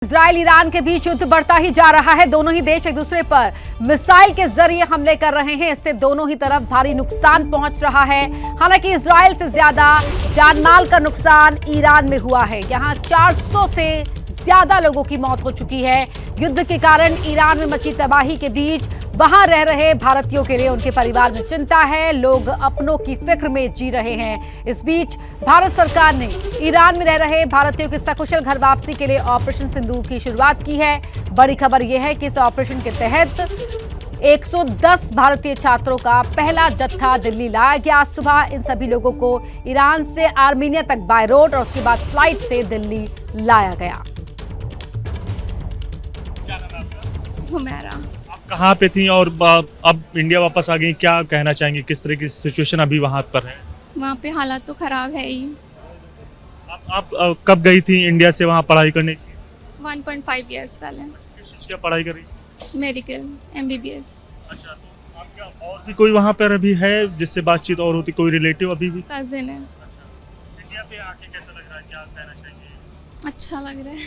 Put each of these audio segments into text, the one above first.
Israel Iran के बीच युद्ध बढ़ता ही जा रहा है। दोनों ही देश एक दूसरे पर मिसाइल के जरिए हमले कर रहे हैं। इससे दोनों ही तरफ भारी नुकसान पहुंच रहा है। हालांकि इजराइल से ज्यादा जानमाल का नुकसान ईरान में हुआ है। यहां 400 से ज्यादा लोगों की मौत हो चुकी है। युद्ध के कारण ईरान में मची तबाही के बीच वहां रह रहे भारतीयों के लिए उनके परिवार में चिंता है। लोग अपनों की फिक्र में जी रहे हैं। इस बीच भारत सरकार ने ईरान में रह रहे भारतीयों की सकुशल घर वापसी के लिए ऑपरेशन सिंदूर की शुरुआत की है। बड़ी खबर यह है कि इस ऑपरेशन के तहत 110 भारतीय छात्रों का पहला जत्था दिल्ली लाया गया। आज सुबह इन सभी लोगों को ईरान से आर्मीनिया तक बाय रोड और उसके बाद फ्लाइट से दिल्ली लाया गया। हुमैरा। आप कहाँ पे थी और अब इंडिया वापस आ गई, क्या कहना चाहेंगे? किस तरह की सिचुएशन अभी वहाँ पर है? वहाँ पे हालात तो ख़राब है ही। आप कब गई थी इंडिया से वहाँ पढ़ाई करने? 1.5 ईयर्स पहले। किस चीज़ की पढ़ाई करी? Medical MBBS। अच्छा, तो आपका और भी कोई वहाँ पर अभी है जिससे बातचीत और होती, कोई रिलेटिव अभी भी? कजिन है। इंडिया पे आके कैसा लग रहा है, क्या कहना चाहिए? अच्छा लग रहा है।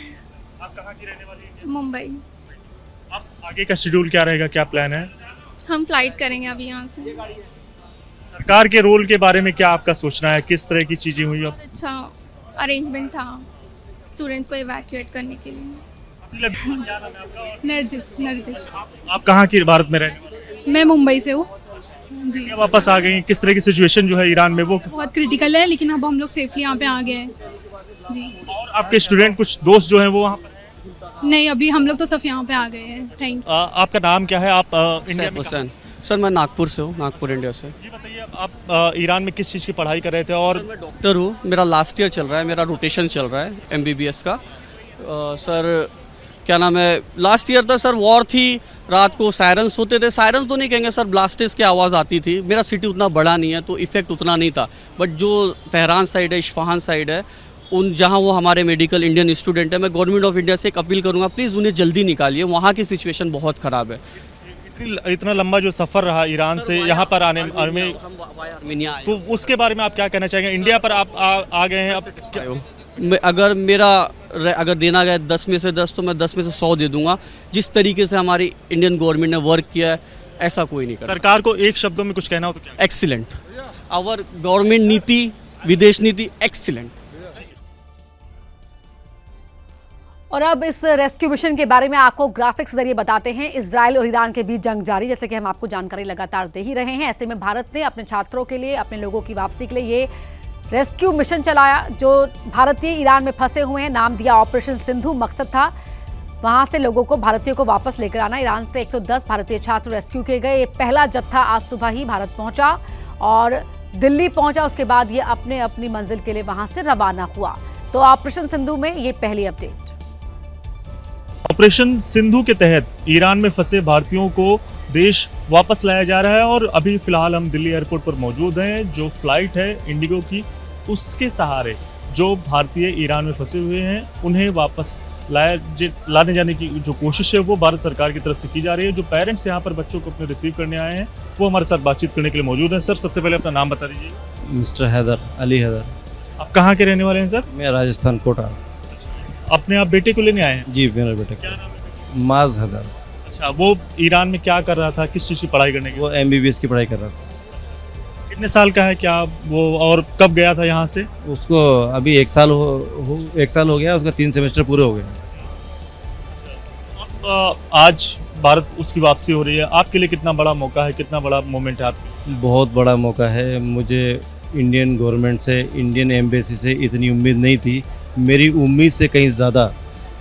आप कहाँ की रहने वाली हैं? मुंबई। अब आगे का शेड्यूल क्या रहेगा, क्या प्लान है? हम फ्लाइट करेंगे अभी यहाँ से। सरकार के रोल के बारे में क्या आपका सोचना है? किस तरह की चीजें हुई? बहुत अच्छा अरेंजमेंट था स्टूडेंट्स को इवैक्यूएट करने के लिए। नरजिस। आप कहाँ की भारत में रहने वाले? मैं मुंबई से हूँ जी। इंडिया वापस आ गई, किस तरह की सिचुएशन जो है ईरान में वो? बहुत क्रिटिकल है, लेकिन अब हम लोग सेफली यहाँ पे आ गए हैं जी। और आपके स्टूडेंट कुछ दोस्त जो हैं वो वहाँ पर? नहीं, अभी हम लोग तो सब यहाँ पे आ गए हैं। थैंक आपका नाम क्या है? आप इंडिया में हुसैन सर, मैं नागपुर से हूँ, नागपुर इंडिया से। ये बताइए, आप ईरान में किस चीज़ की पढ़ाई कर रहे थे? और मैं डॉक्टर हूँ, मेरा लास्ट ईयर चल रहा है, मेरा रोटेशन चल रहा है MBBS का। सर क्या नाम है, लास्ट ईयर था सर, वॉर थी, रात को सायरन्स होते थे। सायरन्स तो नहीं कहेंगे सर, ब्लास्टिस की आवाज़ आती थी। मेरा सिटी उतना बड़ा नहीं है तो इफेक्ट उतना नहीं था, बट जो तेहरान साइड है, इस्फहान साइड है, उन जहाँ वो हमारे मेडिकल इंडियन स्टूडेंट है, मैं गवर्नमेंट ऑफ इंडिया से एक अपील करूँगा, प्लीज़ उन्हें जल्दी निकालिए। वहाँ की सिचुएशन बहुत ख़राब है। इतना लंबा जो सफ़र रहा ईरान से यहाँ पर आने में, आर्मेनिया आए। तो उसके बारे में आप क्या कहना चाहेंगे? इंडिया पर आप आ गए हैं, अब अगर देना गया 10 में से 10 तो मैं 10 में से 100 दे दूंगा। जिस तरीके से हमारी इंडियन गवर्नमेंट ने वर्क किया है, ऐसा कोई नहीं कर। सरकार को एक शब्दों में कुछ कहना हो तो क्या? एक्सीलेंट। आवर गवर्नमेंट नीति, विदेश नीति एक्सीलेंट। और अब इस रेस्क्यू मिशन के बारे में आपको ग्राफिक्स के जरिए बताते हैं। इजराइल और ईरान के बीच जंग जारी, जैसे कि हम आपको जानकारी लगातार दे ही रहे हैं। ऐसे में भारत ने अपने छात्रों के लिए, अपने लोगों की वापसी के लिए ये रेस्क्यू मिशन चलाया, जो भारतीय ईरान में फंसे हुए हैं। नाम दिया ऑपरेशन सिंधु। मकसद था वहां से लोगों को, भारतीयों को वापस लेकर आना। ईरान से 110 भारतीय छात्र रेस्क्यू किए गए। ये पहला जत्था आज सुबह ही भारत पहुंचा और दिल्ली पहुंचा। उसके बाद ये अपने अपनी मंजिल के लिए वहां से रवाना हुआ। तो ऑपरेशन सिंधु में ये पहली अपडेट। ऑपरेशन सिंधु के तहत ईरान में फंसे भारतीयों को देश वापस लाया जा रहा है और अभी फिलहाल हम दिल्ली एयरपोर्ट पर मौजूद हैं। जो फ्लाइट है इंडिगो की, उसके सहारे जो भारतीय ईरान में फंसे हुए हैं उन्हें वापस लाने जाने की जो कोशिश है वो भारत सरकार की तरफ से की जा रही है। जो पेरेंट्स यहाँ पर बच्चों को अपने रिसीव करने आए हैं वो हमारे साथ बातचीत करने के लिए मौजूद हैं। सर, सबसे पहले अपना नाम बता दीजिए। मिस्टर हैदर, अली हैदर। आप कहाँ के रहने वाले हैं सर? मैं राजस्थान, कोटा। अपने आप बेटे को लेने आए हैं? जी, मेरा बेटा। क्या नाम है? माज हैदर। अच्छा, वो ईरान में क्या कर रहा था, किस चीज़ की पढ़ाई करने की? वो MBBS की पढ़ाई कर रहा था। कितने साल का है क्या वो, और कब गया था यहाँ से? उसको अभी 1 साल हो गया, उसका 3 सेमेस्टर पूरे हो गए। आज भारत उसकी वापसी हो रही है, आपके लिए कितना बड़ा मौका है, कितना बड़ा मोमेंट है आपके? बहुत बड़ा मौका है। मुझे इंडियन गवर्नमेंट से, इंडियन एम्बेसी से इतनी उम्मीद नहीं थी। मेरी उम्मीद से कहीं ज़्यादा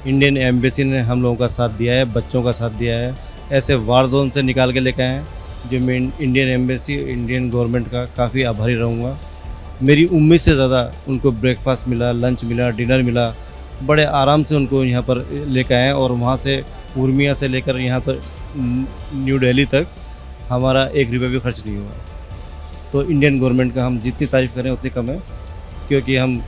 इंडियन एम्बेसी ने हम लोगों का साथ दिया है, बच्चों का साथ दिया है। ऐसे वार जोन से निकाल के लेके आए हैं, जो मैं इंडियन एम्बेसी, इंडियन गवर्नमेंट का काफ़ी आभारी रहूँगा। मेरी उम्मीद से ज़्यादा उनको ब्रेकफास्ट मिला, लंच मिला, डिनर मिला। बड़े आराम से उनको यहाँ पर लेकर आए और वहाँ से उर्मिया से लेकर यहाँ पर न्यू दिल्ली तक हमारा 1 रुपये भी खर्च नहीं हुआ। तो इंडियन गवर्नमेंट का हम जितनी तारीफ़ करें उतनी कम है, क्योंकि हम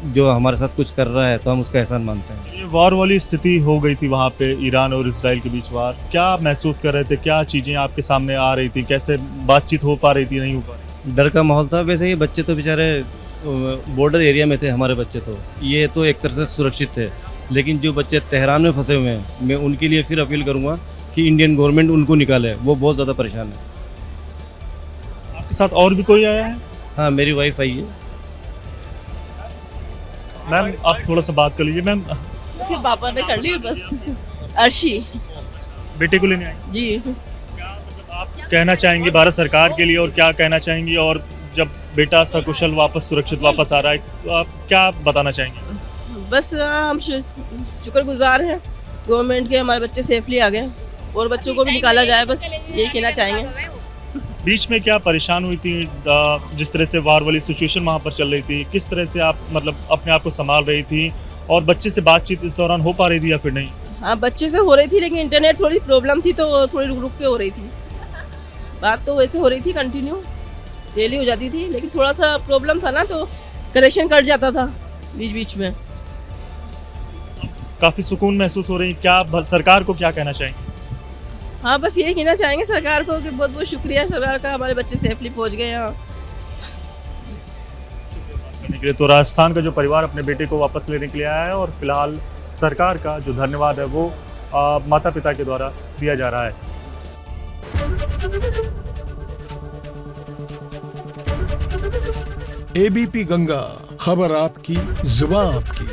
जो हमारे साथ कुछ कर रहा है तो हम उसका एहसान मानते हैं। ये वॉर वाली स्थिति हो गई थी वहाँ पे, ईरान और इजराइल के बीच वार। क्या महसूस कर रहे थे, क्या चीज़ें आपके सामने आ रही थी, कैसे बातचीत हो पा रही थी, नहीं हो पा रही? डर का माहौल था। वैसे ही बच्चे तो बेचारे बॉर्डर एरिया में थे हमारे बच्चे, तो ये तो एक तरह से सुरक्षित थे। लेकिन जो बच्चे तेहरान में फंसे हुए हैं, मैं उनके लिए फिर अपील करूँगा कि इंडियन गवर्नमेंट उनको निकाले, वो बहुत ज़्यादा परेशान है। आपके साथ और भी कोई आया है? हाँ, मेरी वाइफ आई है। मैम आप थोड़ा सा बात कर लीजिए। मैम उसके पापा ने कर ली बस। अर्शी बेटे को लेने आई, जी। क्या मतलब आप कहना चाहेंगी भारत सरकार के लिए, और क्या कहना चाहेंगी, और जब बेटा सकुशल वापस सुरक्षित वापस आ रहा है तो आप क्या बताना चाहेंगे? बस हम शुक्रगुजार हैं गवर्नमेंट के, हमारे बच्चे सेफली आ गए और बच्चों को भी निकाला जाए, बस यही कहना चाहेंगे। बीच में क्या परेशान हुई थी? जिस तरह से वार वाली सिचुएशन वहाँ पर चल रही थी, किस तरह से आप मतलब अपने आप को संभाल रही थी, और बच्चे से बातचीत इस दौरान हो पा रही थी या फिर नहीं? हाँ, बच्चे से हो रही थी, लेकिन इंटरनेट थोड़ी प्रॉब्लम थी तो थोड़ी रुक रुक के हो रही थी। बात तो वैसे हो रही थी, कंटिन्यू डेली हो जाती थी, लेकिन थोड़ा सा प्रॉब्लम था ना, तो कनेक्शन कट जाता था बीच बीच में। काफ़ी सुकून महसूस हो रही, क्या सरकार को क्या कहना चाहेंगे? हाँ, बस यही कहना चाहेंगे सरकार को कि बहुत बहुत शुक्रिया सरकार का, हमारे बच्चे सेफली पहुँच गए यहाँ। करने के लिए तो राजस्थान का जो परिवार अपने बेटे को वापस लेने के लिए आया है, और फिलहाल सरकार का जो धन्यवाद है वो माता पिता के द्वारा दिया जा रहा है। एबीपी गंगा, खबर आपकी, जुबान आपकी।